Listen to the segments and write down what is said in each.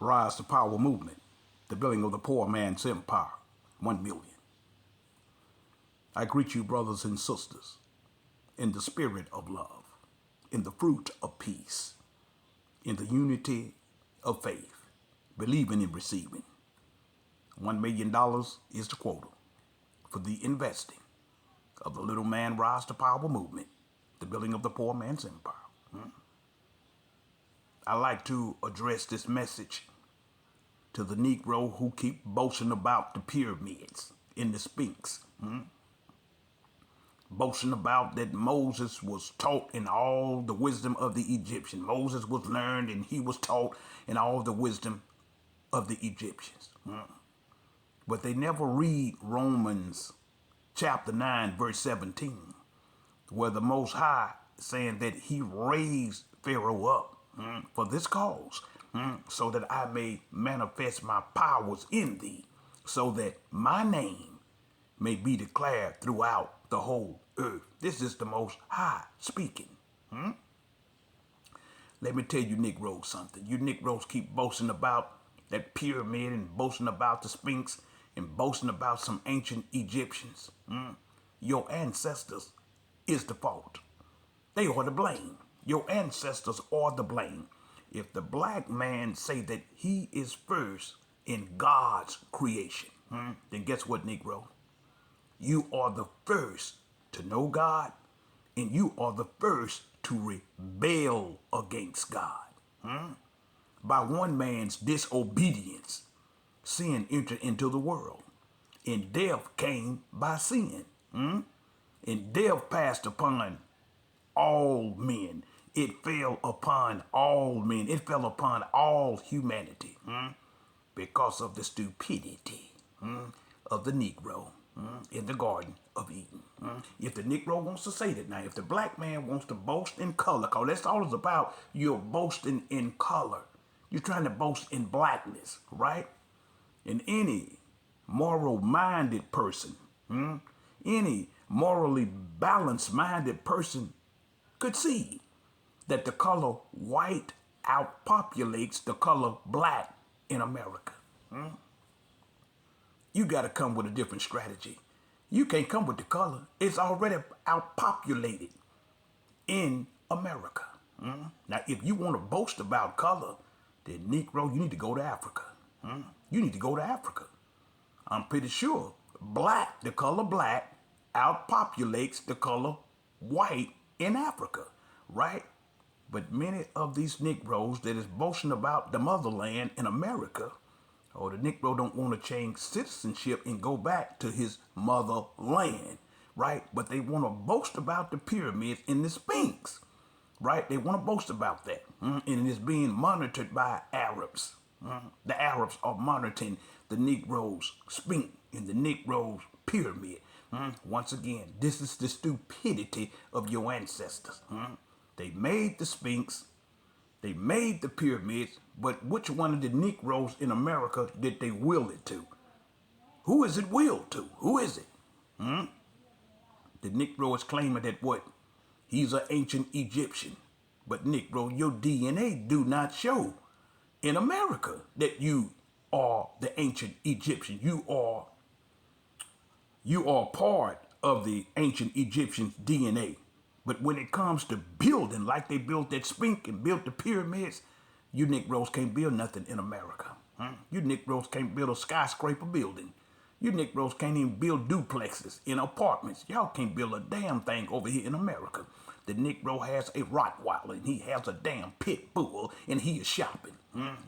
Rise to Power movement, the building of the poor man's empire, 1 million. I greet you, brothers and sisters, in the spirit of love, in the fruit of peace, in the unity of faith, believing and receiving. $1 million is the quota for the investing of the Little Man Rise to Power movement, the building of the poor man's empire. I like to address this message to the Negro who keep boasting about the pyramids in the Sphinx. Boasting about that Moses was taught in all the wisdom of the Egyptian. Moses was learned and he was taught in all the wisdom of the Egyptians. But they never read Romans chapter 9, verse 17, where the Most High saying that he raised Pharaoh up for this cause, so that I may manifest my powers in thee, so that my name may be declared throughout the whole earth. This is the Most High speaking. Let me tell you Negroes something. You Negroes keep boasting about that pyramid and boasting about the Sphinx and boasting about some ancient Egyptians. Your ancestors is the fault. They are to blame. Your ancestors are to blame. If the black man say that he is first in God's creation, then guess what, Negro? You are the first to know God, and you are the first to rebel against God. By one man's disobedience, sin entered into the world, and death came by sin. And death passed upon all men. It fell upon all men. It fell upon all humanity because of the stupidity of the Negro in the Garden of Eden. If the Negro wants to say that now, if the black man wants to boast in color, because that's all it's about, you're boasting in color. You're trying to boast in blackness, right? And any moral-minded person, any morally balanced-minded person could see that the color white outpopulates the color black in America. You got to come with a different strategy. You can't come with the color. It's already outpopulated in America. Now, if you want to boast about color, then Negro, you need to go to Africa. You need to go to Africa. I'm pretty sure black, the color black, outpopulates the color white in Africa, right? But many of these Negroes that is boasting about the motherland in America, or the Negro don't want to change citizenship and go back to his motherland, right? But they want to boast about the pyramids and the Sphinx, right? They want to boast about that. And it's being monitored by Arabs. The Arabs are monitoring the Negroes' Sphinx and the Negroes' pyramid. Once again, this is the stupidity of your ancestors. They made the Sphinx, they made the pyramids, but which one of the Negroes in America did they will it to? Who is it willed to? Who is it? The Negro is claiming that what? He's an ancient Egyptian. But Negro, your DNA do not show in America that you are the ancient Egyptian. You are part of the ancient Egyptians' DNA. But when it comes to building, like they built that Sphinx and built the pyramids, you Negroes can't build nothing in America. You Negroes can't build a skyscraper building. You Negroes can't even build duplexes in apartments. Y'all can't build a damn thing over here in America. The Negro has a Rottweiler and he has a damn pit bull and he is shopping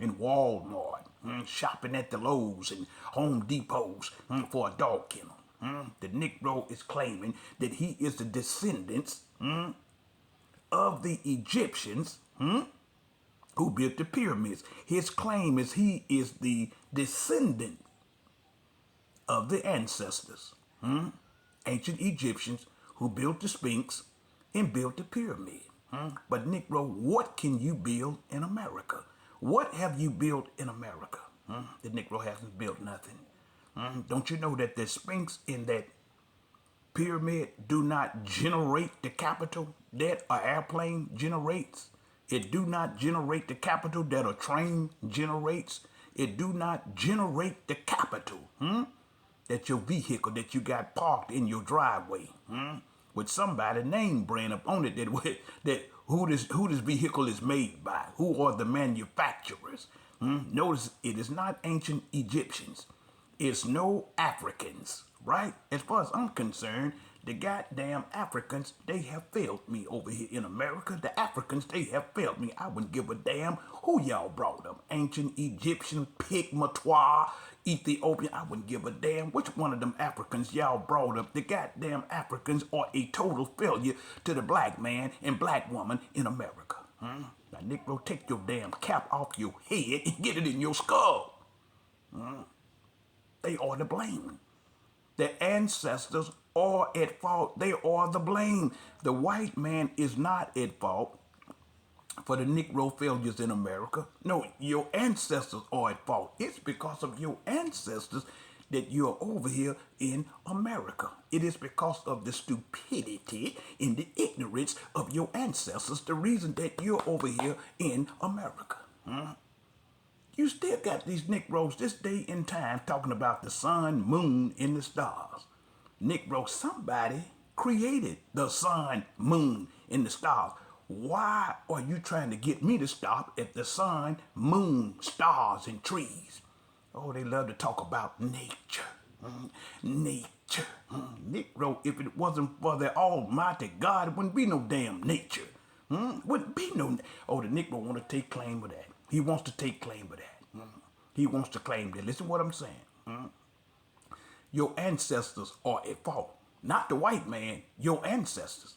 in Walmart, shopping at the Lowe's and Home Depots for a dog kennel. The Negro is claiming that he is the descendants of the Egyptians who built the pyramids. His claim is he is the descendant of the ancestors, ancient Egyptians who built the Sphinx and built the pyramid. But Negro, what can you build in America? What have you built in America? The Negro hasn't built nothing. Don't you know that the Sphinx in that pyramid do not generate the capital that an airplane generates? It do not generate the capital that a train generates. It do not generate the capital that your vehicle that you got parked in your driveway with somebody name brand up on it that who this vehicle is made by, who are the manufacturers. Notice it is not ancient Egyptians. It's no Africans, right? As far as I'm concerned, the goddamn Africans, they have failed me over here in America. The Africans, they have failed me. I wouldn't give a damn who y'all brought up. Ancient Egyptian, Pygmatois, Ethiopian. I wouldn't give a damn which one of them Africans y'all brought up. The goddamn Africans are a total failure to the black man and black woman in America. Now, Negro, take your damn cap off your head and get it in your skull. They are to blame. Their ancestors are at fault. They are the blame. The white man is not at fault for the Negro failures in America. No, your ancestors are at fault. It's because of your ancestors that you're over here in America. It is because of the stupidity and the ignorance of your ancestors, the reason that you're over here in America. You still got these Negroes this day and time talking about the sun, moon, and the stars. Negro, somebody created the sun, moon, and the stars. Why are you trying to get me to stop at the sun, moon, stars, and trees? Oh, they love to talk about nature. Nature. Negro, if it wasn't for the almighty God, it wouldn't be no damn nature. Wouldn't be no... Oh, the Negro want to take claim of that. He wants to take claim of that. He wants to claim that. Listen to what I'm saying. Your ancestors are at fault. Not the white man, your ancestors.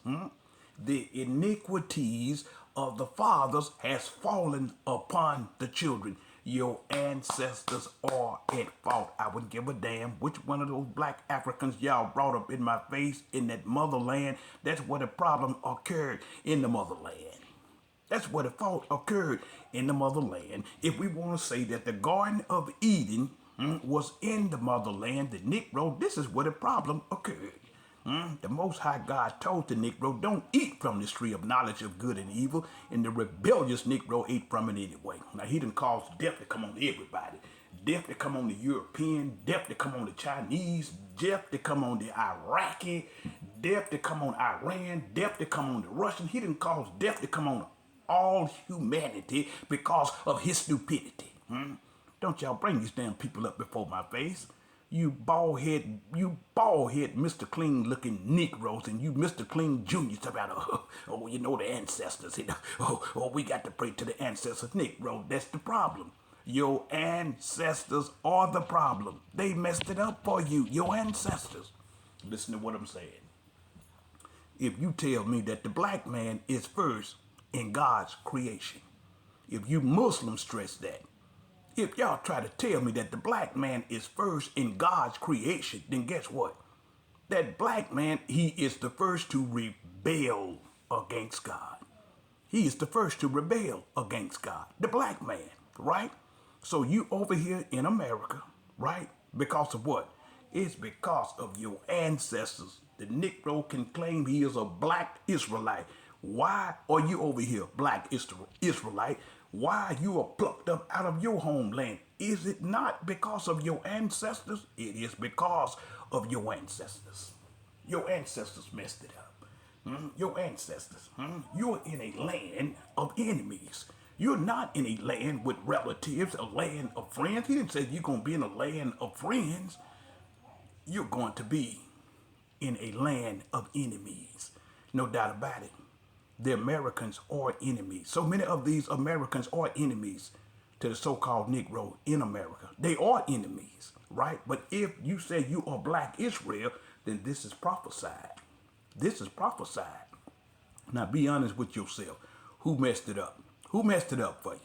The iniquities of the fathers has fallen upon the children. Your ancestors are at fault. I wouldn't give a damn which one of those black Africans y'all brought up in my face in that motherland. That's where the problem occurred, in the motherland. That's where the fault occurred, in the motherland. If we want to say that the Garden of Eden was in the motherland, the Negro, this is where the problem occurred. The Most High God told the Negro, don't eat from this tree of knowledge of good and evil, and the rebellious Negro ate from it anyway. Now, he done caused death to come on everybody. Death to come on the European, death to come on the Chinese, death to come on the Iraqi, death to come on Iran, death to come on the Russian. He done caused death to come on all humanity because of his stupidity. Don't y'all bring these damn people up before my face. You bald head, Mr. Clean looking Negroes, and you Mr. Clean Juniors about, you know, the ancestors. We got to pray to the ancestors. Negro, that's the problem. Your ancestors are the problem. They messed it up for you, your ancestors. Listen to what I'm saying. If you tell me that the black man is first in God's creation, if you Muslims stress that, if y'all try to tell me that the black man is first in God's creation, then guess what? That black man, he is the first to rebel against God. He is the first to rebel against God. The black man, right? So you over here in America, right? Because of what? It's because of your ancestors. The Negro can claim he is a black Israelite. Why are you over here, black Israelite? Why you are plucked up out of your homeland? Is it not because of your ancestors? It is because of your ancestors. Your ancestors messed it up. Your ancestors. You're in a land of enemies. You're not in a land with relatives, a land of friends. He didn't say you're going to be in a land of friends. You're going to be in a land of enemies. No doubt about it. The Americans are enemies. So many of these Americans are enemies to the so-called Negro in America. They are enemies, right? But if you say you are black Israel, then this is prophesied. This is prophesied. Now be honest with yourself. Who messed it up? Who messed it up for you?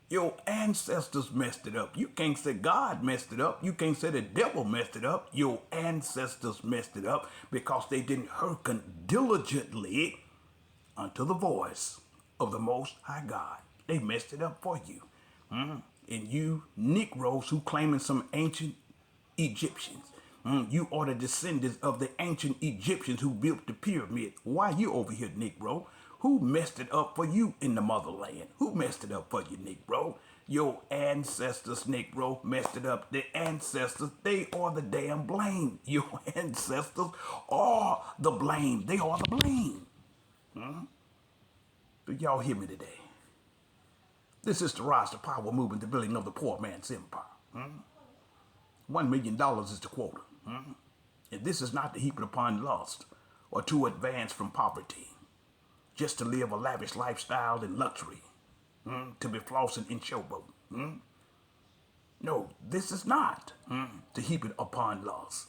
Your ancestors messed it up. You can't say God messed it up. You can't say the devil messed it up. Your ancestors messed it up because they didn't hearken diligently unto the voice of the Most High God. They messed it up for you. And you Negroes who claiming some ancient Egyptians. You are the descendants of the ancient Egyptians who built the pyramid. Why you over here, Negro? Who messed it up for you in the motherland? Who messed it up for you, Negro? Your ancestors, Negro, messed it up. The ancestors, they are the damn blame. Your ancestors are the blame. They are the blame. Do y'all hear me today? This is the Rise to Power movement, the building of the poor man's empire. $1 million is the quota. And this is not to heap it upon lust or to advance from poverty, just to live a lavish lifestyle in luxury, to be flossing in showboat. No, this is not to heap it upon lust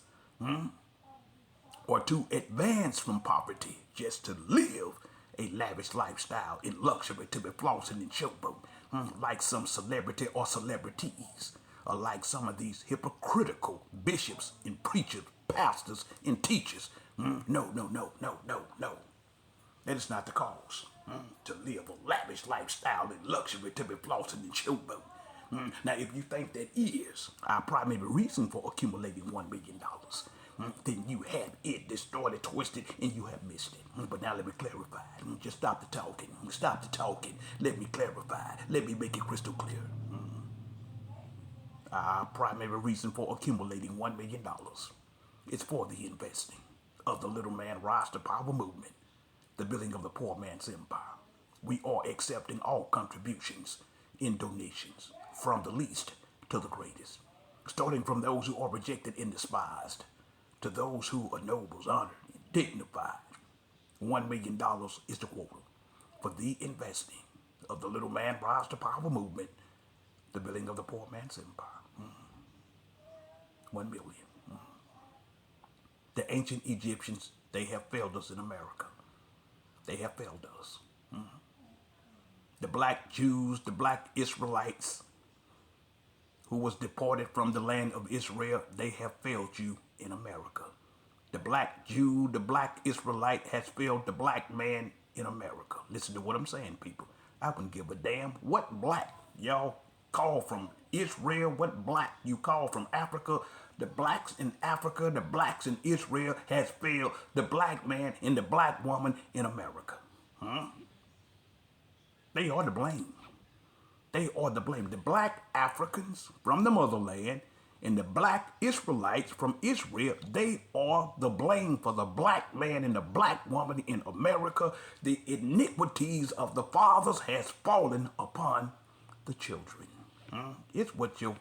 or to advance from poverty, just to live a lavish lifestyle in luxury, to be flossing in showboat, like some celebrity or celebrities, or like some of these hypocritical bishops and preachers, pastors and teachers. No, no, no, no, no, no. That is not the cause. To live a lavish lifestyle in luxury, to be flossing in showboat. Now, if you think that is our primary reason for accumulating $1 million, then you have it distorted, twisted, and you have missed it. But now let me clarify. Just stop the talking. Stop the talking. Let me clarify. Let me make it crystal clear. Our primary reason for accumulating $1 million is for the investing of the Little Man Rise to Power movement, the building of the poor man's empire. We are accepting all contributions in donations, from the least to the greatest, starting from those who are rejected and despised to those who are nobles, honored, and dignified. $1 million is the quota for the investing of the Little Man Rise to Power movement, the building of the poor man's empire. 1 million. The ancient Egyptians, they have failed us in America. They have failed us. The black Jews, the black Israelites who was deported from the land of Israel, they have failed you in America. The black Jew, the black Israelite has failed the black man in America. Listen to what I'm saying, people. I wouldn't give a damn what black y'all call from Israel, what black you call from Africa. The blacks in Africa, the blacks in Israel has failed the black man and the black woman in America. They are to blame. They are to blame. The black Africans from the motherland and the black Israelites from Israel, they are the blame for the black man and the black woman in America. The iniquities of the fathers has fallen upon the children. It's what your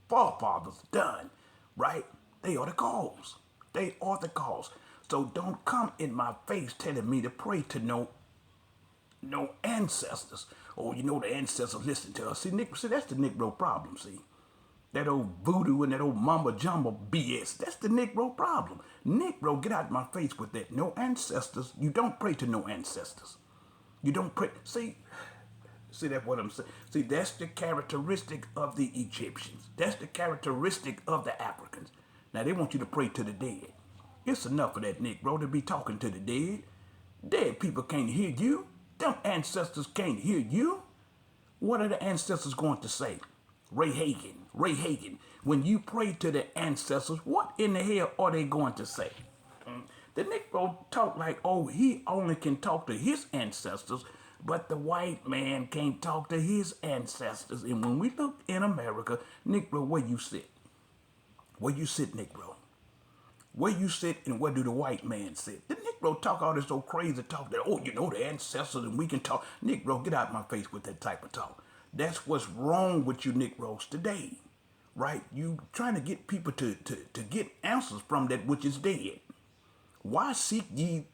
forefathers done, right? They are the cause. They are the cause. So don't come in my face telling me to pray to no ancestors. Oh, you know the ancestors listen to us. See, that's the Negro problem, see. That old voodoo and that old mumbo jumbo BS. That's the Negro problem. Negro, get out of my face with that. No ancestors. You don't pray to no ancestors. You don't pray. See that's what I'm saying. See, that's the characteristic of the Egyptians. That's the characteristic of the Africans. Now, they want you to pray to the dead. It's enough of that, Negro, to be talking to the dead. Dead people can't hear you. Them ancestors can't hear you. What are the ancestors going to say? Ray Hagen, when you pray to the ancestors, what in the hell are they going to say? The Negro talk like, oh, he only can talk to his ancestors, but the white man can't talk to his ancestors. And when we look in America, Negro, where you sit? Where you sit, Negro? Where you sit and where do the white man sit? The Negro talk all this old crazy talk that, oh, you know the ancestors and we can talk. Negro, get out of my face with that type of talk. That's what's wrong with you Negroes today, right? You trying to get people to get answers from that which is dead. Why seek ye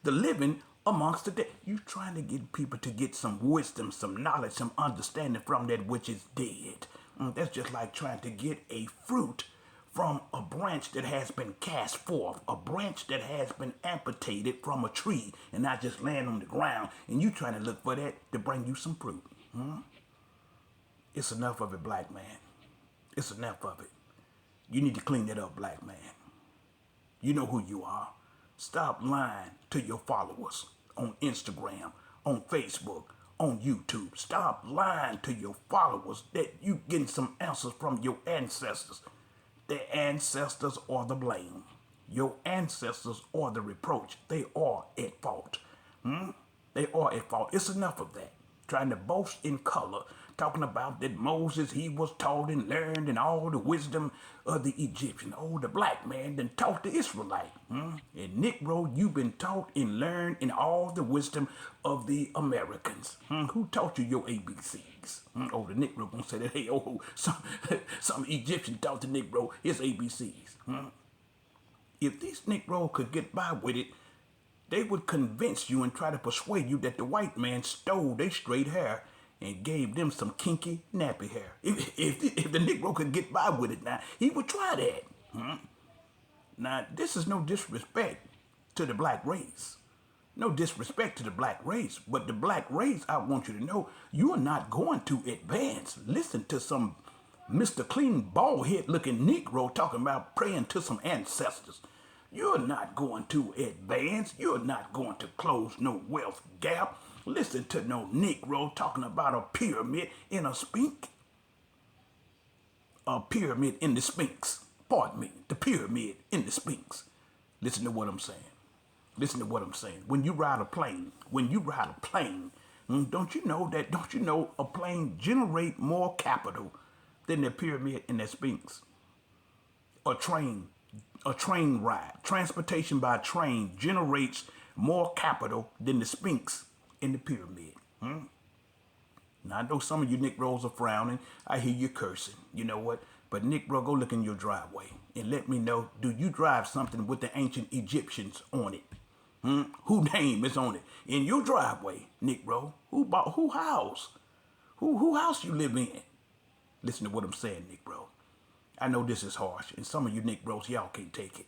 the living amongst the dead? You trying to get people to get some wisdom, some knowledge, some understanding from that which is dead. That's just like trying to get a fruit from a branch that has been cast forth, a branch that has been amputated from a tree and not just laying on the ground, and you trying to look for that to bring you some fruit. It's enough of it, black man. It's enough of it. You need to clean that up, black man. You know who you are. Stop lying to your followers on Instagram, on Facebook, on YouTube. Stop lying to your followers that you getting some answers from your ancestors. The ancestors are the blame. Your ancestors are the reproach. They are at fault. They are at fault. It's enough of that. Trying to boast in color, talking about that Moses, he was taught and learned and all the wisdom of the Egyptian. Oh, the black man then taught the Israelite. And Negro, you've been taught and learned in all the wisdom of the Americans. Who taught you your ABCs? Oh, the Negro gonna say that, hey, oh, some Egyptian taught the Negro his ABCs. If these Negro could get by with it, they would convince you and try to persuade you that the white man stole their straight hair and gave them some kinky nappy hair. If the Negro could get by with it now, he would try that. Now, this is no disrespect to the black race. No disrespect to the black race, but the black race, I want you to know, you are not going to advance. Listen to some Mr. Clean, bald head looking Negro talking about praying to some ancestors. You're not going to advance. You're not going to close no wealth gap. Listen to no Negro talking about a pyramid in a sphinx. A pyramid in the Sphinx. Pardon me, the pyramid in the Sphinx. Listen to what I'm saying. Listen to what I'm saying. When you ride a plane, don't you know a plane generate more capital than the pyramid in the Sphinx? A train ride, transportation by train generates more capital than the Sphinx in the pyramid. Now, I know some of you Negroes are frowning. I hear you cursing. You know what? But Negro, go look in your driveway and let me know, do you drive something with the ancient Egyptians on it? Who name is on it? In your driveway, Negro. Who house? Who house you live in? Listen to what I'm saying, Negro. I know this is harsh, and some of you Negroes, y'all can't take it.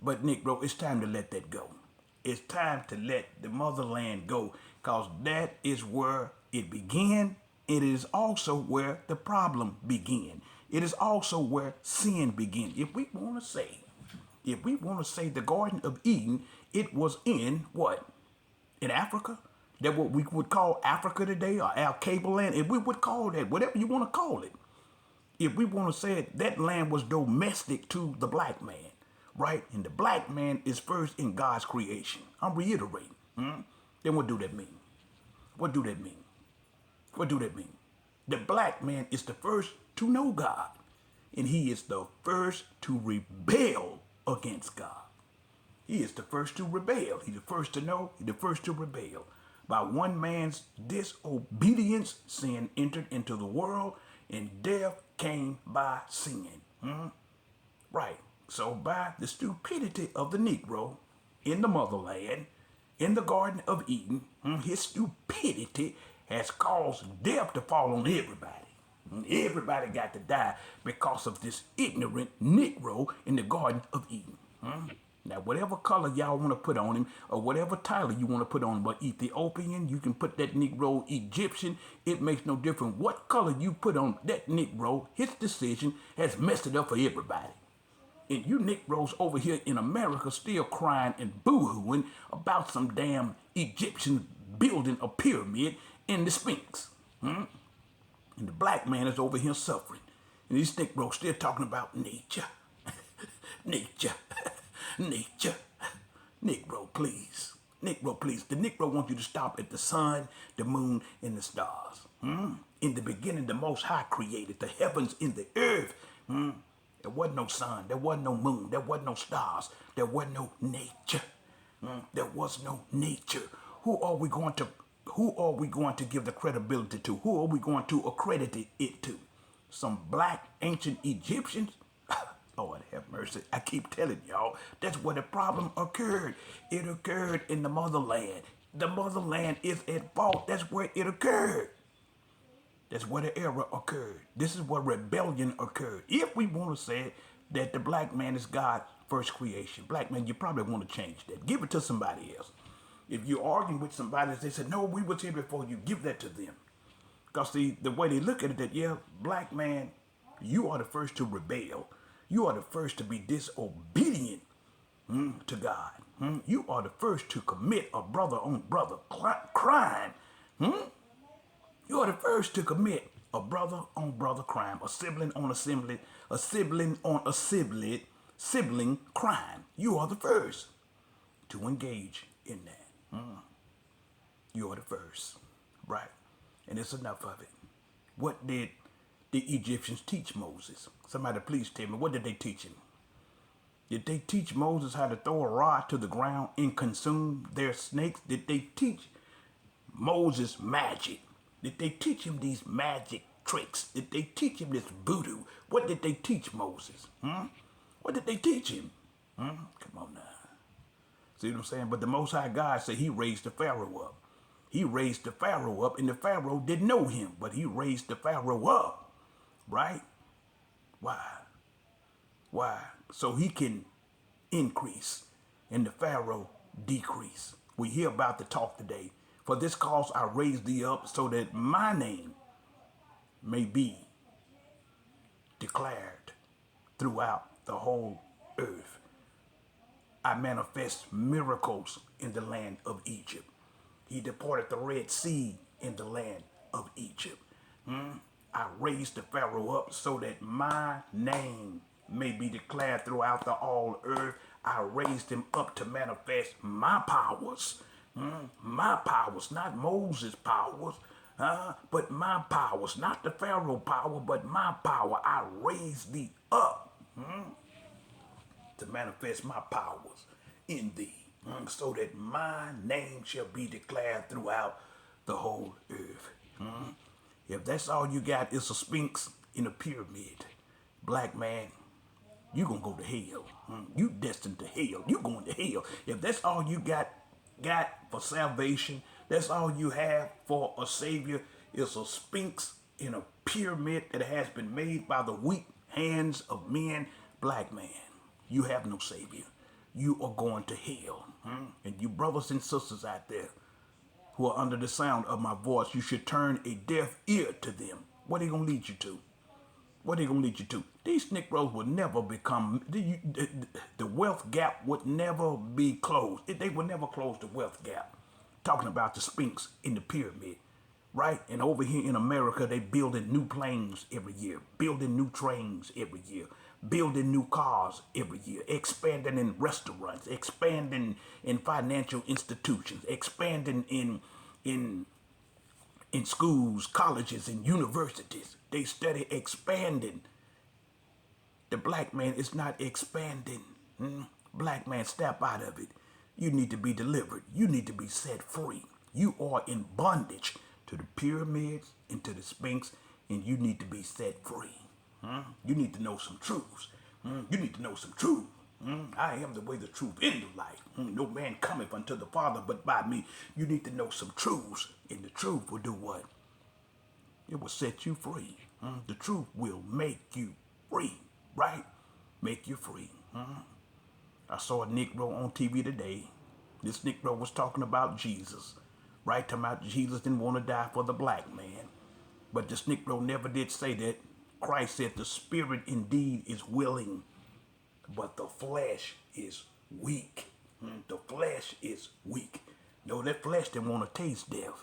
But Negro, it's time to let that go. It's time to let the motherland go, because that is where it began. It is also where the problem began. It is also where sin began. If we want to say the Garden of Eden, it was in what? In Africa? That what we would call Africa today, or our cable land? If we would call that, whatever you want to call it. If we want to say it, that land was domestic to the black man, right? And the black man is first in God's creation. I'm reiterating. Then what do that mean? What do that mean? What do that mean? The black man is the first to know God, and he is the first to rebel against God. He is the first to rebel. He's the first to know. He's the first to rebel. By one man's disobedience, sin entered into the world, and death came by sin. Right. So by the stupidity of the Negro in the motherland, in the Garden of Eden, his stupidity has caused death to fall on everybody. Everybody got to die because of this ignorant Negro in the Garden of Eden. Now, whatever color y'all want to put on him, or whatever title you want to put on him, but Ethiopian, you can put that Negro Egyptian, it makes no difference. What color you put on that Negro, his decision has messed it up for everybody. And you Negroes over here in America still crying and boo-hooing about some damn Egyptian building a pyramid in the Sphinx. And the black man is over here suffering. And these Negroes still talking about nature. Nature. Nature. Negro, please. Negro, please. The Negro wants you to stop at the sun, the moon, and the stars. In the beginning, the Most High created the heavens and the earth. There wasn't no sun. There wasn't no moon. There wasn't no stars. There wasn't no nature. There was no nature. Who are we going to give the credibility to? Who are we going to accredit it to? Some black ancient Egyptians? Lord have mercy. I keep telling y'all, that's where the problem occurred. It occurred in the motherland. The motherland is at fault. That's where it occurred. That's where the error occurred. This is where rebellion occurred. If we want to say that the black man is God's first creation, black man, you probably want to change that. Give it to somebody else. If you're arguing with somebody, they say, no, we was here before you, give that to them. Because the way they look at it, that, yeah, black man, you are the first to rebel. You are the first to be disobedient to God. You are the first to commit a brother on brother crime. You are the first to commit a brother on brother crime, a sibling on a sibling on a sibling crime. You are the first to engage in that. You're the first, right? And it's enough of it. What did the Egyptians teach Moses? Somebody please tell me, what did they teach him? Did they teach Moses how to throw a rod to the ground and consume their snakes? Did they teach Moses magic? Did they teach him these magic tricks? Did they teach him this voodoo? What did they teach Moses? What did they teach him? Come on now. See what I'm saying? But the Most High God said he raised the Pharaoh up. He raised the Pharaoh up, and the Pharaoh didn't know him, but he raised the Pharaoh up, right? Why? Why? So he can increase and the Pharaoh decrease. We hear about the talk today. For this cause I raised thee up so that my name may be declared throughout the whole earth. I manifest miracles in the land of Egypt. He departed the Red Sea in the land of Egypt. I raised the Pharaoh up so that my name may be declared throughout the all earth. I raised him up to manifest my powers. My powers, not Moses' powers, but my powers, not the Pharaoh power, but my power. I raised thee up to manifest my powers in thee, so that my name shall be declared throughout the whole earth. If that's all you got is a sphinx in a pyramid, black man, you gonna go to hell. You destined to hell. You going to hell. If that's all you got for salvation, that's all you have for a savior, is a sphinx in a pyramid that has been made by the weak hands of men, black man, you have no savior. You are going to hell. And you brothers and sisters out there who are under the sound of my voice, you should turn a deaf ear to them. What are they going to lead you to? What are they going to lead you to? These Negroes will never become, the wealth gap would never be closed. They will never close the wealth gap. Talking about the Sphinx in the pyramid, right? And over here in America, they building new planes every year, building new trains every year, building new cars every year, expanding in restaurants, expanding in financial institutions, expanding in schools, colleges, and universities. They study expanding. The black man is not expanding. Black man, step out of it. You need to be delivered. You need to be set free. You are in bondage to the pyramids and to the Sphinx, and you need to be set free. You need to know some truths. You need to know some truth. I am the way, the truth, and the life. No man cometh unto the Father but by me. You need to know some truths, and the truth will do what? It will set you free. The truth will make you free, right? Make you free. I saw a Negro on TV today. This Negro was talking about Jesus, right? Talking about Jesus didn't want to die for the black man. But this Negro never did say that. Christ said the spirit indeed is willing, but the flesh is weak. The flesh is weak. No, that flesh didn't want to taste death.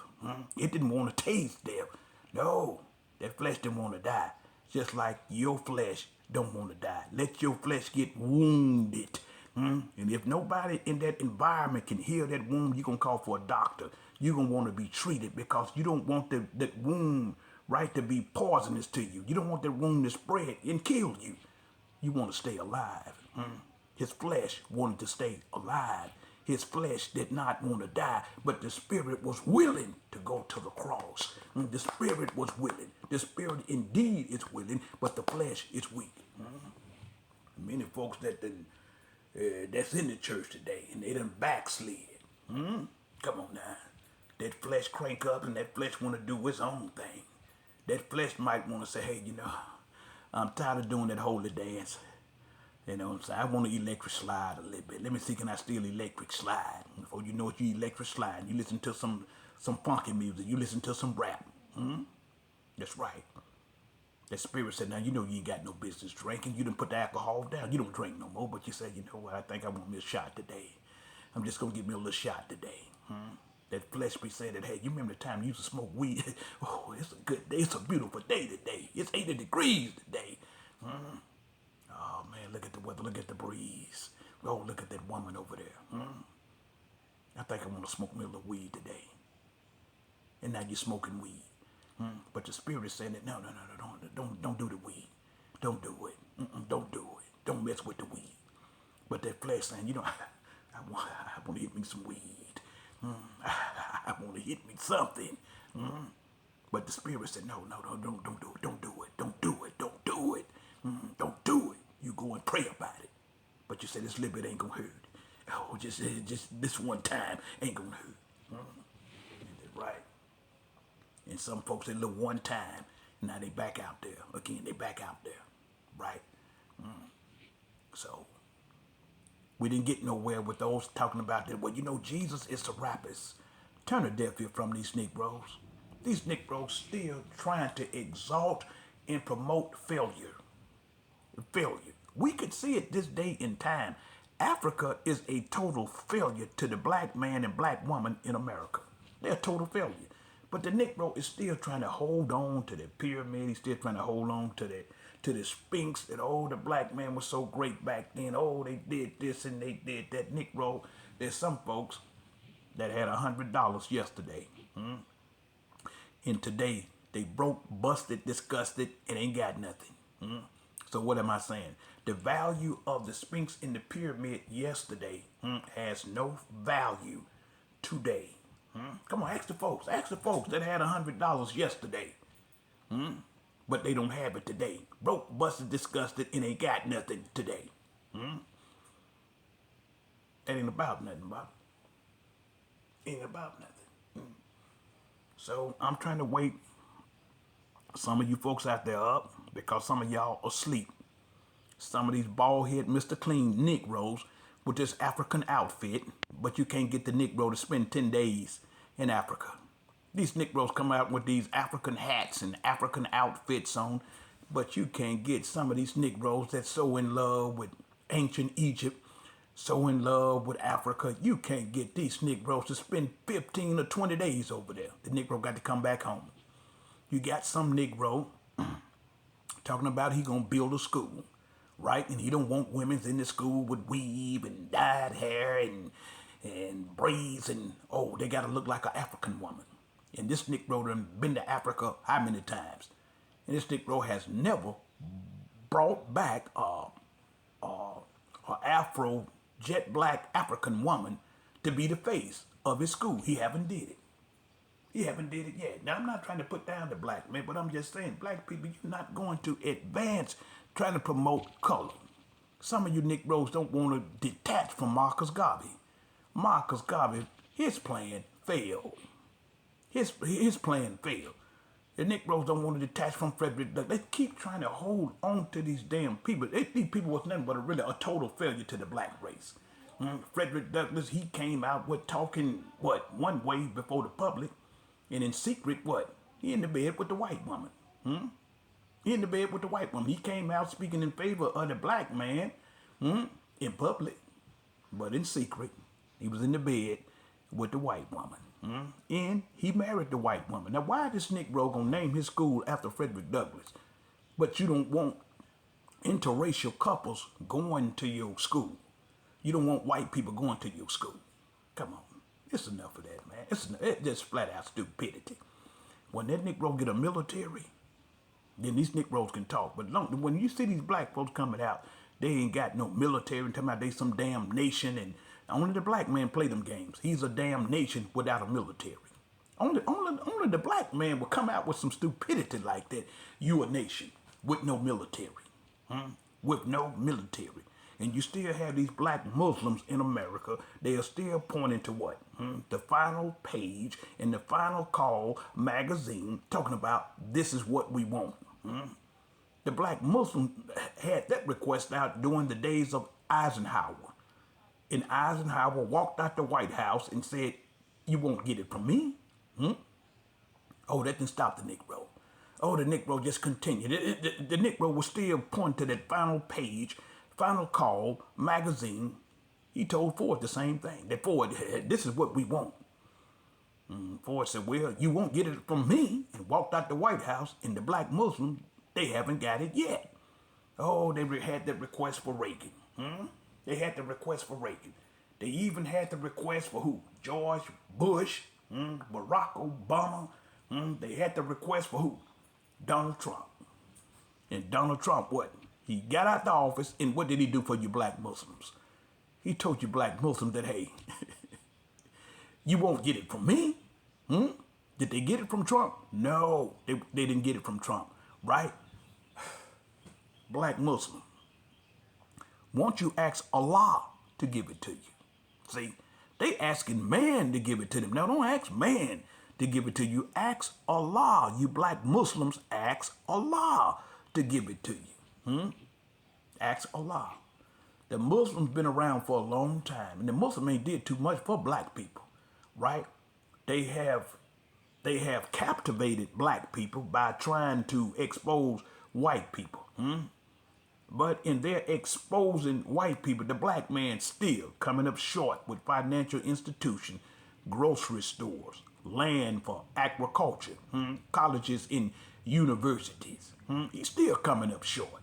It didn't want to taste death. No, that flesh didn't want to die. Just like your flesh don't want to die. Let your flesh get wounded. And if nobody in that environment can heal that wound, you're going to call for a doctor. You're going to want to be treated because you don't want that wound, right, to be poisonous to you. You don't want that wound to spread and kill you. You want to stay alive. His flesh wanted to stay alive. His flesh did not want to die, but the spirit was willing to go to the cross. The spirit was willing. The spirit indeed is willing, but the flesh is weak. Many folks that's in the church today, and they done backslid. Come on now. That flesh crank up and that flesh want to do its own thing. That flesh might want to say, hey, I'm tired of doing that holy dance. You know what I'm saying? I want to electric slide a little bit. Let me see, can I still electric slide? Before you know it, you electric slide. You listen to some funky music. You listen to some rap. That's right. That spirit said, now you know you ain't got no business drinking. You done put the alcohol down. You don't drink no more. But you said, you know what, I think I want me a shot today. I'm just going to give me a little shot today. That flesh be saying that, hey, you remember the time you used to smoke weed? Oh, it's a good day. It's a beautiful day today. It's 80 degrees today. Oh, man, look at the weather. Look at the breeze. Oh, look at that woman over there. I think I want to smoke me a little weed today. and now you're smoking weed. But the spirit is saying that no, don't do the weed. Don't do it. Don't do it. Don't mess with the weed. But that flesh saying, I want to hit me some weed. I want to hit me something. But the spirit said, no, don't do it. Don't do it. Don't do it. Don't do it. Don't do it. You go and pray about it. But you said this little bit ain't gonna hurt. Oh, just this one time ain't gonna hurt. Right. And some folks they live one time, now they back out there. Again, they back out there. Right? So, we didn't get nowhere with those talking about that. Well, Jesus is the rapist. Turn a deaf ear from these Negroes. These Negroes still trying to exalt and promote failure. Failure. We could see it this day in time. Africa is a total failure to the black man and black woman in America. They're a total failure. But the Negro is still trying to hold on to the pyramid. He's still trying to hold on to the Sphinx that, the black man was so great back then. Oh, they did this and they did that. Negro, there's some folks that had $100 yesterday. And today, they broke, busted, disgusted, and ain't got nothing. So what am I saying? The value of the Sphinx in the pyramid yesterday has no value today. Come on, ask the folks that had $100 yesterday. But they don't have it today. Broke, busted, disgusted, and ain't got nothing today. That ain't about nothing, Bob. Ain't about nothing. So I'm trying to wake some of you folks out there up because some of y'all are asleep. Some of these bald-head Mr. Clean Negroes with this African outfit, but you can't get the Negro to spend 10 days in Africa. These Negroes come out with these African hats and African outfits on, but you can't get some of these Negroes that's so in love with ancient Egypt, so in love with Africa. You can't get these Negroes to spend 15 or 20 days over there. The Negro got to come back home. You got some Negro talking about he gonna build a school, right? And he don't want women in the school with weave and dyed hair and braids and, they gotta look like an African woman. And this Negro done been to Africa how many times? And this Negro has never brought back a Afro jet black African woman to be the face of his school. He haven't did it. He haven't did it yet. Now, I'm not trying to put down the black man, but I'm just saying, black people, you're not going to advance trying to promote color. Some of you Negroes don't want to detach from Marcus Garvey. Marcus Garvey, his plan failed. His plan failed. The Negroes don't want to detach from Frederick Douglass. They keep trying to hold on to these damn people. These people was nothing but a total failure to the black race. Frederick Douglass, he came out with talking, one way before the public, and in secret, he in the bed with the white woman. He in the bed with the white woman. He came out speaking in favor of the black man in public, but in secret, he was in the bed with the white woman. And he married the white woman. Now, why this Negro gonna name his school after Frederick Douglass, but you don't want interracial couples going to your school? You don't want white people going to your school. Come on. It's enough of that, man. It's just flat out stupidity. When that Negro get a military, then these Negroes can talk. But when you see these black folks coming out, they ain't got no military and talking about they some damn nation, and only the black man play them games. He's a damn nation without a military. Only the black man will come out with some stupidity like that. You a nation with no military. With no military. And you still have these black Muslims in America. They are still pointing to what? The Final Page in the Final Call magazine talking about this is what we want. The black Muslims had that request out during the days of Eisenhower. And Eisenhower walked out the White House and said, you won't get it from me. Oh, that didn't stop the Negro. Oh, the Negro just continued. The Negro was still pointing to that Final Page, Final Call magazine. He told Ford the same thing. That Ford, this is what we want. Ford said, well, you won't get it from me, and walked out the White House, and the black Muslims, they haven't got it yet. Oh, they had that request for Reagan. They had the request for Reagan. They even had the request for who? George Bush. Barack Obama. They had the request for who? Donald Trump. And Donald Trump, what? He got out the office, and what did he do for you black Muslims? He told you black Muslims that, hey, you won't get it from me. Did they get it from Trump? No, they didn't get it from Trump, right? Black Muslim, won't you ask Allah to give it to you? See, they asking man to give it to them. Now, don't ask man to give it to you. Ask Allah. You black Muslims, ask Allah to give it to you. Ask Allah. The Muslims been around for a long time, and the Muslims ain't did too much for black people, right? They have captivated black people by trying to expose white people. But in their exposing white people, the black man still coming up short with financial institutions, grocery stores, land for agriculture, colleges and universities. He's still coming up short.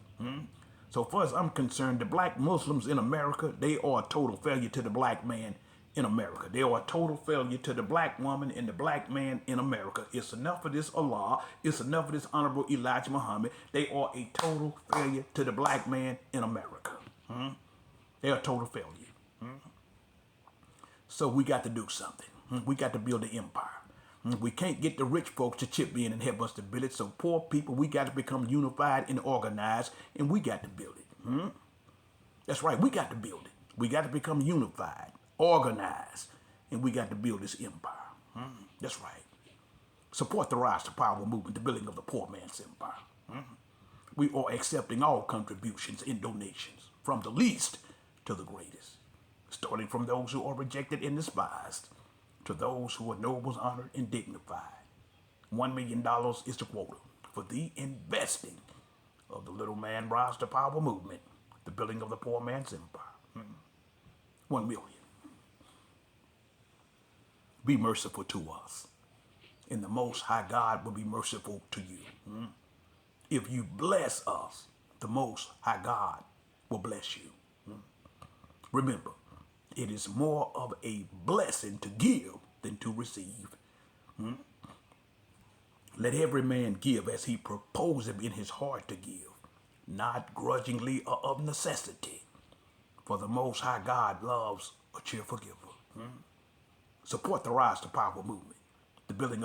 So far as I'm concerned, the black Muslims in America, they are a total failure to the black man in America. They are a total failure to the black woman and the black man in America. It's enough of this Allah. It's enough of this Honorable Elijah Muhammad. They are a total failure to the black man in America. They are a total failure. So we got to do something. We got to build an empire. We can't get the rich folks to chip in and help us to build it. So poor people, we got to become unified and organized, and we got to build it. That's right. We got to build it. We got to become unified, organized, and we got to build this empire. That's right. Support the Rise to Power movement, the building of the poor man's empire. We are accepting all contributions and donations, from the least to the greatest, starting from those who are rejected and despised to those who are noble, honored, and dignified. $1 million is the quota for the investing of the Little Man Rise to Power movement, the building of the poor man's empire. 1 million. Be merciful to us, and the Most High God will be merciful to you. If you bless us, the Most High God will bless you. Remember, it is more of a blessing to give than to receive. Let every man give as he proposes in his heart to give, not grudgingly or of necessity, for the Most High God loves a cheerful giver. Support the Rise to Power movement, the building